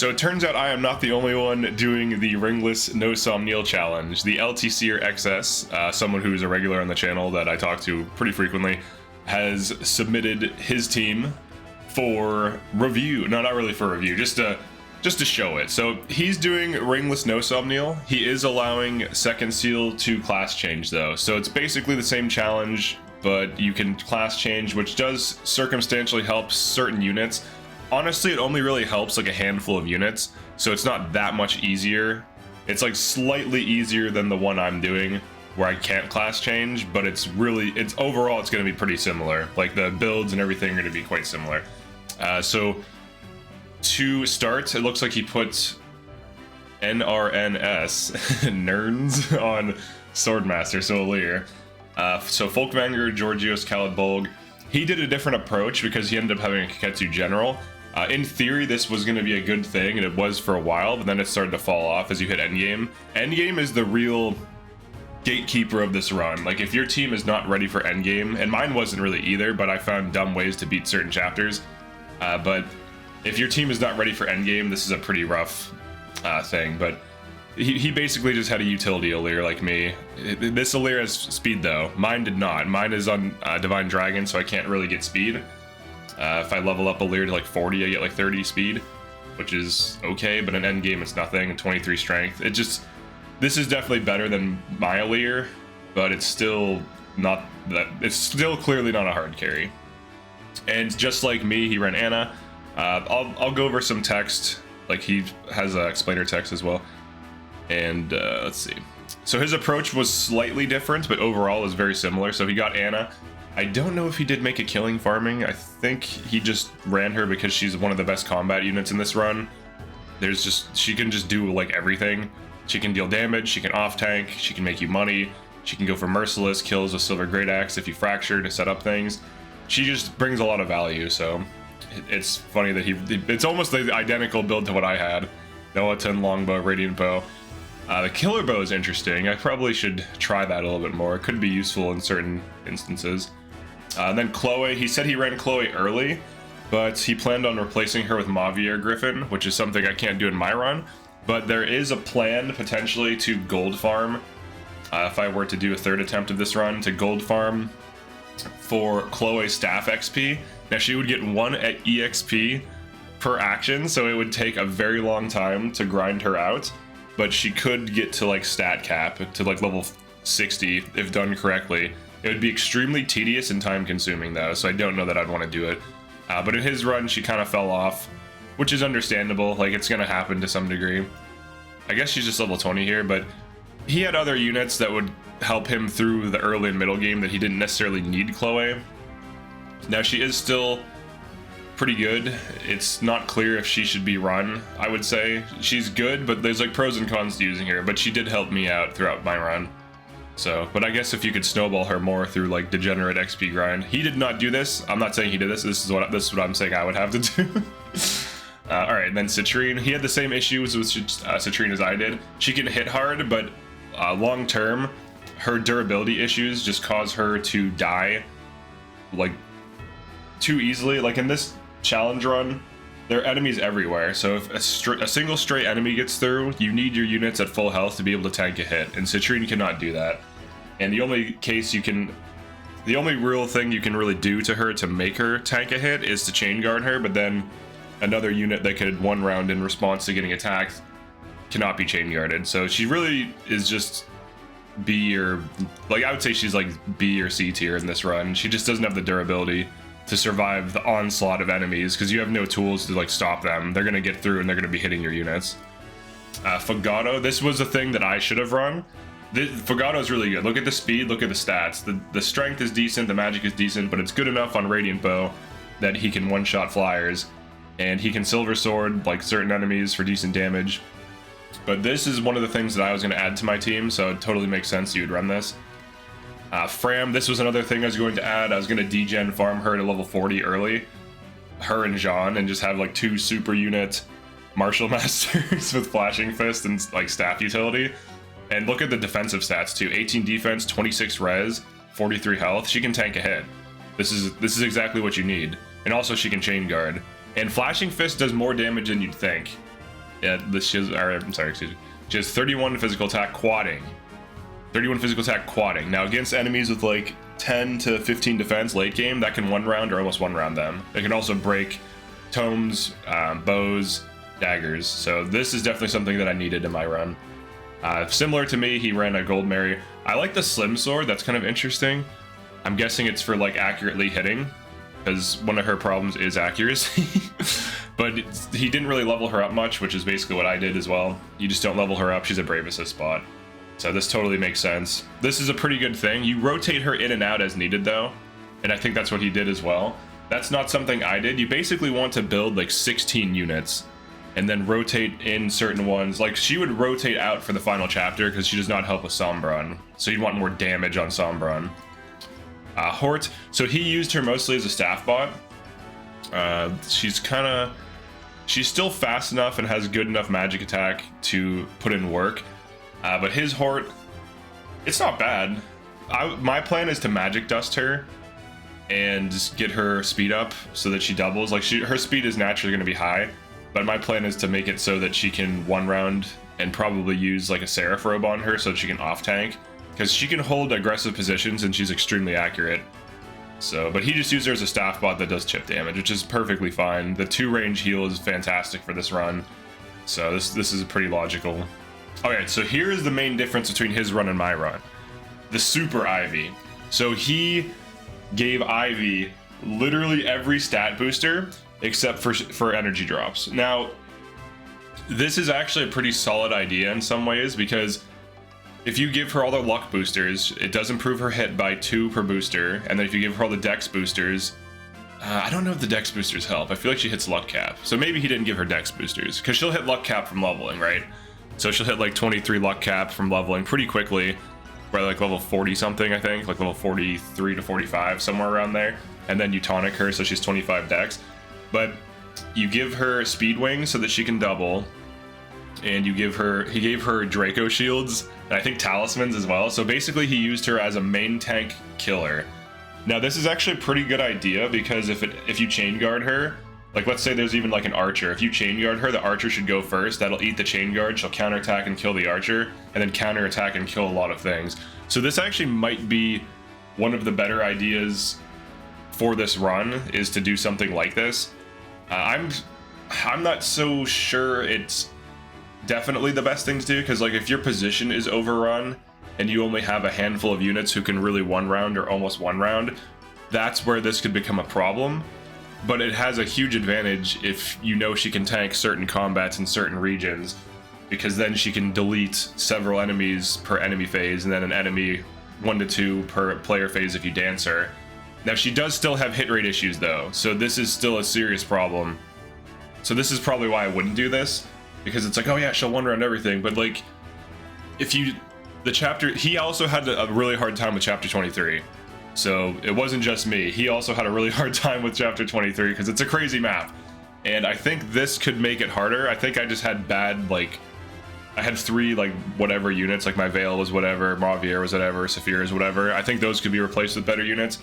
So it turns out I am not the only one doing the Ringless No Somniel challenge. The LTCER XS, someone who is a regular on the channel that I talk to pretty frequently, has submitted his team for review. No, not really for review, just to show it. So he's doing Ringless No Somniel. He is allowing second seal to class change though. So it's basically the same challenge, but you can class change, which does circumstantially help certain units. Honestly, it only really helps like a handful of units, so it's not that much easier. It's like slightly easier than the one I'm doing where I can't class change, but it's overall it's going to be pretty similar. Like the builds and everything are going to be quite similar. So to start, it looks like he put NRNS Nerns on Swordmaster, so Lear. So Folkvanger, Georgios, Khalid Bolg. He did a different approach because he ended up having a Kiketsu General. In theory, this was going to be a good thing, and it was for a while, but then it started to fall off as you hit endgame. Endgame is the real gatekeeper of this run. Like, if your team is not ready for endgame, and mine wasn't really either, but I found dumb ways to beat certain chapters. But if your team is not ready for endgame, this is a pretty rough thing. But he basically just had a utility Illyr like me. This Illyr has speed though. Mine did not. Mine is on Divine Dragon, so I can't really get speed. If I level up Illyr to like 40, I get like 30 speed, which is okay, but in endgame it's nothing, and 23 strength. This is definitely better than my Illyr, but it's still not that. It's still clearly not a hard carry. And just like me, he ran Anna. I'll go over some text. Like, he has explainer text as well. And let's see. So his approach was slightly different, but overall is very similar. So he got Anna. I don't know if he did make a killing farming. I think he just ran her because she's one of the best combat units in this run. She can just do like everything. She can deal damage, she can off tank, she can make you money, she can go for merciless kills with Silver Great Axe if you fracture to set up things. She just brings a lot of value, so it's funny that it's almost the identical build to what I had. Noah 10 longbow, radiant bow. The killer bow is interesting. I probably should try that a little bit more. It could be useful in certain instances. And then Chloe, he said he ran Chloe early, but he planned on replacing her with Mauvier Griffin, which is something I can't do in my run. But there is a plan potentially to gold farm, if I were to do a third attempt of this run, to gold farm for Chloe staff XP. Now she would get 1 EXP per action, so it would take a very long time to grind her out, but she could get to like stat cap to like level 60 if done correctly. It would be extremely tedious and time consuming though, so I don't know that I'd want to do it. But in his run, she kind of fell off, which is understandable. Like, it's going to happen to some degree. I guess she's just level 20 here, but he had other units that would help him through the early and middle game that he didn't necessarily need Chloe. Now, she is still pretty good. It's not clear if she should be run, I would say. She's good, but there's like pros and cons to using her, but she did help me out throughout my run. So, but I guess if you could snowball her more through like degenerate XP grind. He did not do this. I'm not saying he did this. This is what I'm saying I would have to do. All right, and then Citrine. He had the same issues with Citrine as I did. She can hit hard, but long term, her durability issues just cause her to die like too easily. Like in this challenge run, there are enemies everywhere. So if a single stray enemy gets through, you need your units at full health to be able to tank a hit, and Citrine cannot do that. And the only real thing you can really do to her to make her tank a hit is to chain guard her, but then another unit that could one round in response to getting attacked cannot be chain guarded. So she really is just B or, like, I would say she's like B or C tier in this run. She just doesn't have the durability to survive the onslaught of enemies because you have no tools to like stop them. They're going to get through and they're going to be hitting your units. Fogado, this was a thing that I should have run. Fogado is really good. Look at the speed, look at the stats. The strength is decent, the magic is decent, but it's good enough on Radiant Bow that he can one-shot flyers, and he can Silver Sword like certain enemies for decent damage. But this is one of the things that I was going to add to my team, so it totally makes sense you would run this. Fram, this was another thing I was going to add. I was going to degen farm her to level 40 early, her and Jean, and just have like 2 super unit Martial Masters with Flashing Fist and like staff utility. And look at the defensive stats too. 18 defense, 26 res, 43 health. She can tank a hit. This is exactly what you need. And also she can chain guard. And Flashing Fist does more damage than you'd think. She has, or, I'm sorry, excuse me. She has 31 physical attack quadding. 31 physical attack quadding. Now against enemies with like 10 to 15 defense late game, that can one round or almost one round them. It can also break tomes, bows, daggers. So this is definitely something that I needed in my run. Similar to me, he ran a gold Mary. I like the slim sword. That's kind of interesting. I'm guessing it's for like accurately hitting, because one of her problems is accuracy. But he didn't really level her up much, which is basically what I did as well. You just don't level her up. She's a brave assist spot. So this totally makes sense. This is a pretty good thing. You rotate her in and out as needed though. And I think that's what he did as well. That's not something I did. You basically want to build like 16 units and then rotate in certain ones. Like she would rotate out for the final chapter because she does not help with Sombron. So you'd want more damage on Sombron. Hort, so he used her mostly as a staff bot. She's still fast enough and has good enough magic attack to put in work. But his Hort, it's not bad. My plan is to magic dust her and just get her speed up so that she doubles. Like her speed is naturally going to be high, but my plan is to make it so that she can one round and probably use like a Seraph robe on her so that she can off tank, because she can hold aggressive positions and she's extremely accurate. So, but he just used her as a staff bot that does chip damage, which is perfectly fine. The 2-range heal is fantastic for this run. So this is pretty logical. Okay, so here is the main difference between his run and my run. The Super Ivy. So he gave Ivy literally every stat booster except for energy drops. Now, this is actually a pretty solid idea in some ways, because if you give her all the luck boosters, it does improve her hit by 2 per booster. And then if you give her all the dex boosters, I don't know if the dex boosters help. I feel like she hits luck cap. So maybe he didn't give her dex boosters, because she'll hit luck cap from leveling, right? So she'll hit like 23 luck cap from leveling pretty quickly, by like level 40 something, I think, like level 43 to 45, somewhere around there. And then you tonic her, so she's 25 dex. But you give her speed wings so that she can double, and he gave her Draco shields, and I think talismans as well. So basically he used her as a main tank killer. Now this is actually a pretty good idea, because if you chain guard her, like let's say there's even like an archer, if you chain guard her, the archer should go first. That'll eat the chain guard, she'll counterattack and kill the archer, and then counterattack and kill a lot of things. So this actually might be one of the better ideas for this run, is to do something like this. I'm not so sure it's definitely the best thing to do, because like if your position is overrun and you only have a handful of units who can really one round or almost one round, that's where this could become a problem. But it has a huge advantage if you know she can tank certain combats in certain regions, because then she can delete several enemies per enemy phase, and then an enemy 1 to 2 per player phase if you dance her. Now she does still have hit rate issues though, so this is still a serious problem. So this is probably why I wouldn't do this, because it's like, oh yeah, she'll one round everything, but like, he also had a really hard time with chapter 23. So it wasn't just me. He also had a really hard time with chapter 23 because it's a crazy map. And I think this could make it harder. I think I just had bad, like, I had 3, like, whatever units, like my Veyle was whatever, Mauvier was whatever, Saphir is whatever. I think those could be replaced with better units.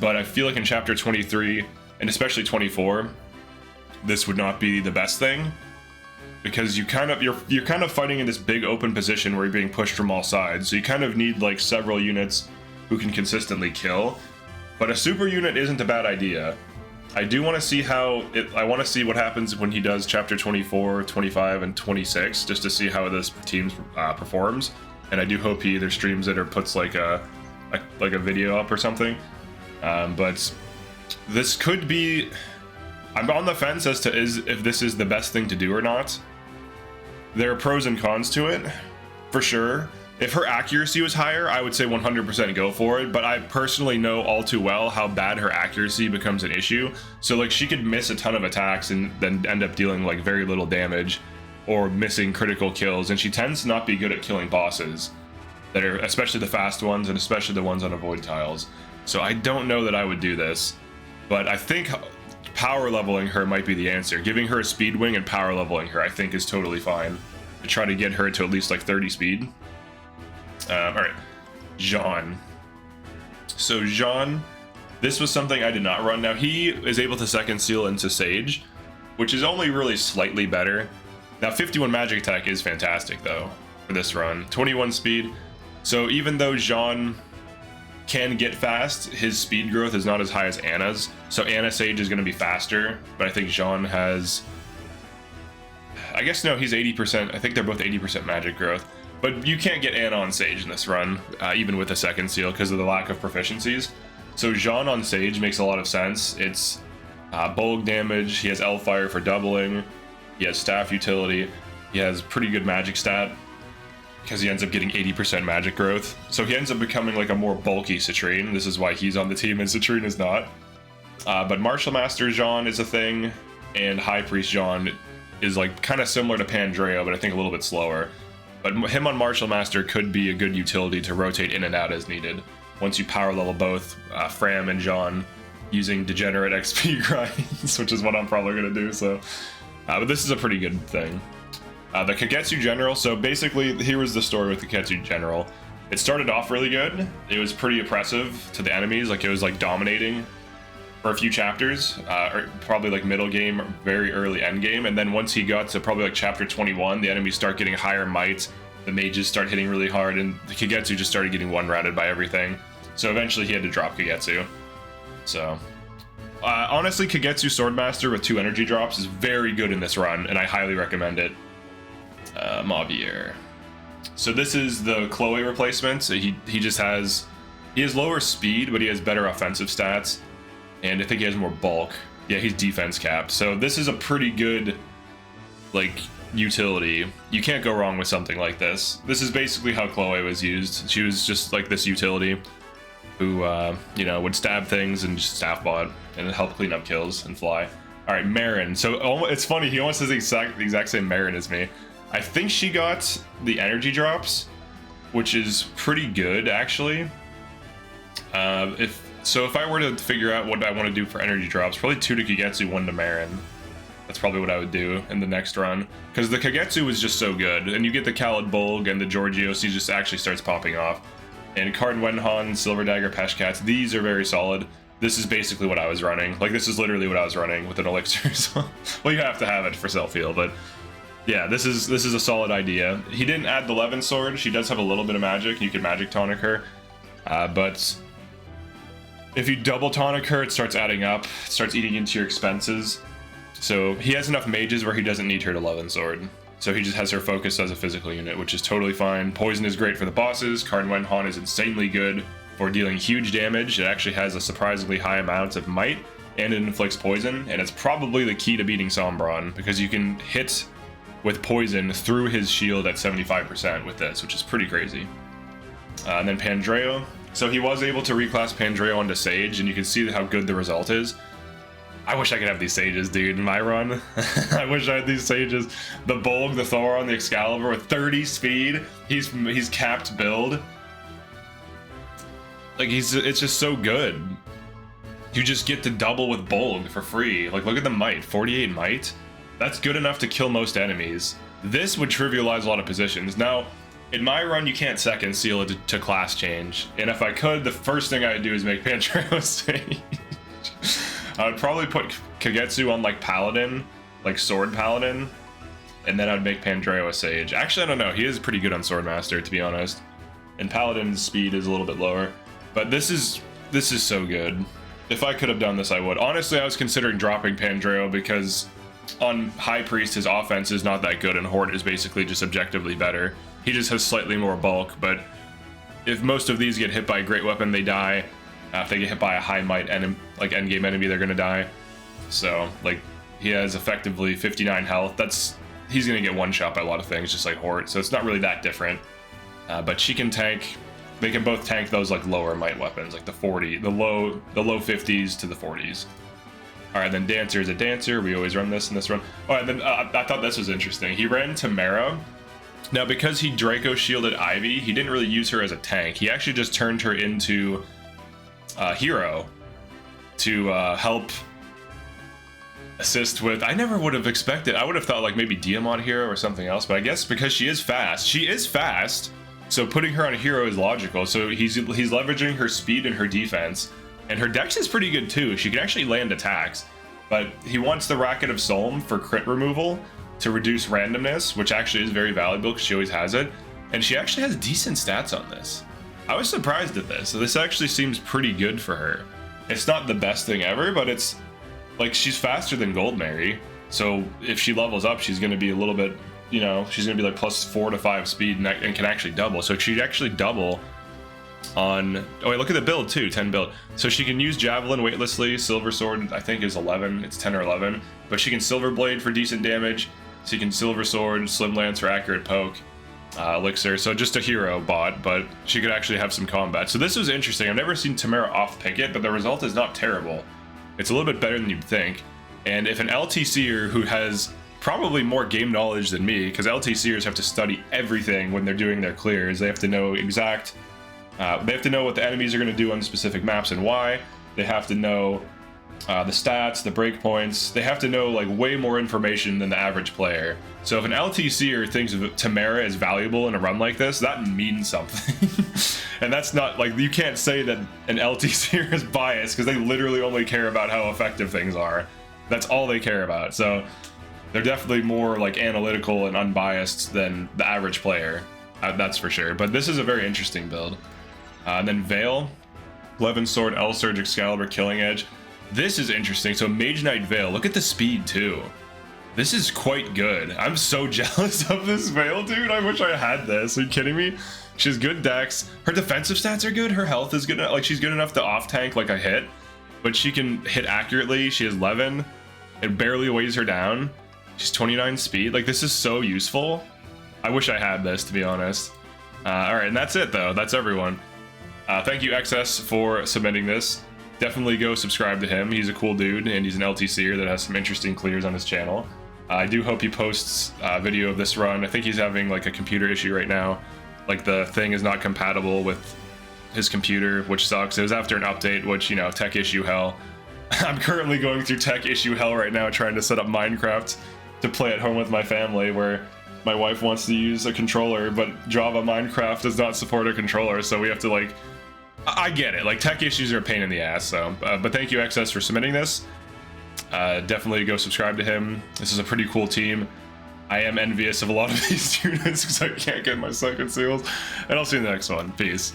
But I feel like in chapter 23, and especially 24, this would not be the best thing. Because you're kind of fighting in this big open position where you're being pushed from all sides. So you kind of need, like, several units who can consistently kill. But a super unit isn't a bad idea. I do want to see I want to see what happens when he does chapter 24, 25, and 26, just to see how this team performs. And I do hope he either streams it or puts like a video up or something. But this could be, I'm on the fence as to if this is the best thing to do or not. There are pros and cons to it, for sure. If her accuracy was higher, I would say 100% go for it, but I personally know all too well how bad her accuracy becomes an issue. So like she could miss a ton of attacks and then end up dealing like very little damage or missing critical kills, and she tends to not be good at killing bosses, that are especially the fast ones and especially the ones on avoid tiles. So I don't know that I would do this, but I think power leveling her might be the answer. Giving her a speed wing and power leveling her I think is totally fine, to try to get her to at least like 30 speed. Alright, Jean. So Jean, this was something I did not run. Now he is able to second seal into Sage, which is only really slightly better. Now 51 magic attack is fantastic though for this run. 21 speed. So even though Jean can get fast, his speed growth is not as high as Anna's. So Anna Sage is going to be faster, but I think Jean has, I guess no, he's 80%. I think they're both 80% magic growth. But you can't get Anna on Sage in this run, even with a second seal, because of the lack of proficiencies. So Jean on Sage makes a lot of sense. It's bulk damage, he has L-Fire for doubling, he has staff utility, he has pretty good magic stat, because he ends up getting 80% magic growth. So he ends up becoming like a more bulky Citrine. This is why he's on the team and Citrine is not. But Martial Master Jean is a thing, and High Priest Jean is like kind of similar to Pandreo, but I think a little bit slower. But him on Martial Master could be a good utility to rotate in and out as needed. Once you power level both Fram and Jean using degenerate XP grinds, which is what I'm probably going to do. So, but this is a pretty good thing. The Kagetsu General, so basically here was the story with the Kagetsu General. It started off really good. It was pretty oppressive to the enemies, like it was like dominating for a few chapters, or probably like middle game, very early end game, and then once he got to probably like chapter 21, the enemies start getting higher might, the mages start hitting really hard, and the Kagetsu just started getting one-rounded by everything. So eventually he had to drop Kagetsu. So honestly, Kagetsu Swordmaster with 2 energy drops is very good in this run, and I highly recommend it. Mauvier. So this is the Chloe replacement. So he has lower speed, but he has better offensive stats, and I think he has more bulk. Yeah, he's defense capped. So this is a pretty good like utility. You can't go wrong with something like this. This is basically how Chloe was used. She was just like this utility who you know, would stab things and just staff bot and help clean up kills and fly. All right, Marin. So it's funny, he almost has the exact same Marin as me. I think she got the energy drops, which is pretty good actually. If I were to figure out what I want to do for energy drops, probably 2 to Kagetsu, 1 to Marin. That's probably what I would do in the next run, because the Kagetsu was just so good, and you get the Khaled Bolg and the Georgios, he just actually starts popping off. And Card Wenhan, Silver Dagger, Peshcats, these are very solid. This is basically what I was running. Like, this is literally what I was running with an elixir. So, well, you have to have it for self-heal, but yeah, this is a solid idea. He didn't add the Levin Sword. She does have a little bit of magic. You can magic tonic her, but if you double tonic her, it starts adding up. It starts eating into your expenses. So he has enough mages where he doesn't need her to Levin Sword. So he just has her focused as a physical unit, which is totally fine. Poison is great for the bosses. Card Wenhan is insanely good for dealing huge damage. It actually has a surprisingly high amount of might, and it inflicts poison, and it's probably the key to beating Sombron, because you can hit with poison through his shield at 75% with this, which is pretty crazy. And then Pandreo. So he was able to reclass Pandreo onto Sage, and you can see how good the result is. I wish I could have these Sages, dude, in my run. I wish I had these Sages. The Bolg, the Thoron, the Excalibur with 30 speed. He's capped build. Like, it's just so good. You just get to double with Bolg for free. Like, look at the might, 48 might. That's good enough to kill most enemies. This would trivialize a lot of positions. Now, in my run, you can't second seal it to class change. And if I could, the first thing I'd do is make Pandreo Sage. I would probably put Kagetsu on like Paladin, like Sword Paladin, and then I'd make Pandreo a Sage. Actually, I don't know. He is pretty good on Swordmaster, to be honest. And Paladin's speed is a little bit lower. But this is so good. If I could have done this, I would. Honestly, I was considering dropping Pandreo because on High Priest, his offense is not that good, and Horde is basically just objectively better. He just has slightly more bulk, but if most of these get hit by a great weapon, they die. If they get hit by a high might like endgame enemy, they're gonna die. So like he has effectively 59 health. He's gonna get one shot by a lot of things, just like Horde. So it's not really that different. But she can tank. They can both tank those like lower might weapons, like the low 50s to the 40s. All right, then Dancer is a Dancer. We always run this in this run. Oh, and then I thought this was interesting. He ran Tamara. Now, because he Draco shielded Ivy, he didn't really use her as a tank. He actually just turned her into hero to help assist with. I never would have expected. I would have thought like maybe Diamond hero or something else, but I guess because she is fast, so putting her on a hero is logical. So he's leveraging her speed and her defense, and her dex is pretty good too. She can actually land attacks, but he wants the Racket of Solm for crit removal, to reduce randomness, which actually is very valuable because she always has it. And she actually has decent stats on this. I was surprised at this. So this actually seems pretty good for her. It's not the best thing ever, but it's like she's faster than Gold Mary. So if she levels up, she's going to be a little bit, you know, she's going to be like plus 4 to 5 speed and can actually double. So she'd actually double on, oh wait, look at the build too, 10 build. So she can use Javelin weightlessly. Silver Sword I think is 11, it's 10 or 11, but she can Silver Blade for decent damage. She can Silver Sword, Slim Lance for accurate poke, Elixir, so just a hero bot, but she could actually have some combat. So this was interesting. I've never seen Tamara off pick it, but the result is not terrible. It's a little bit better than you'd think. And if an LTCER who has probably more game knowledge than me, because LTCERs have to study everything when they're doing their clears, they have to know exact, they have to know what the enemies are going to do on specific maps and why. They have to know the stats, the breakpoints. They have to know like way more information than the average player. So if an LTCER thinks of Tamara as valuable in a run like this, that means something. And that's not like, you can't say that an LTCER is biased because they literally only care about how effective things are. That's all they care about. So they're definitely more like analytical and unbiased than the average player. That's for sure. But this is a very interesting build. And then Veyle, 11 Sword, L Surge, Excalibur, Killing Edge. This is interesting. So Mage Knight Veyle, look at the speed too. This is quite good. I'm so jealous of this Veyle, dude. I wish I had this. Are you kidding me? She has good dex. Her defensive stats are good. Her health is good. Like she's good enough to off tank like a hit, but she can hit accurately. She has 11. It barely weighs her down. She's 29 speed. Like this is so useful. I wish I had this, to be honest. All right, and that's it though. That's everyone. Thank you XS for submitting this. Definitely go subscribe to him. He's a cool dude, and he's an LTCer that has some interesting clears on his channel. I do hope he posts a video of this run. I think he's having like a computer issue right now. Like the thing is not compatible with his computer, which sucks. It was after an update, which, you know, tech issue hell. I'm currently going through tech issue hell right now, trying to set up Minecraft to play at home with my family, where my wife wants to use a controller, but Java Minecraft does not support a controller, so we have to like, I get it, like tech issues are a pain in the ass. So but thank you XS for submitting this. Definitely go subscribe to him. This is a pretty cool team. I am envious of a lot of these students because I can't get my second seals, and I'll see you in the next one. Peace.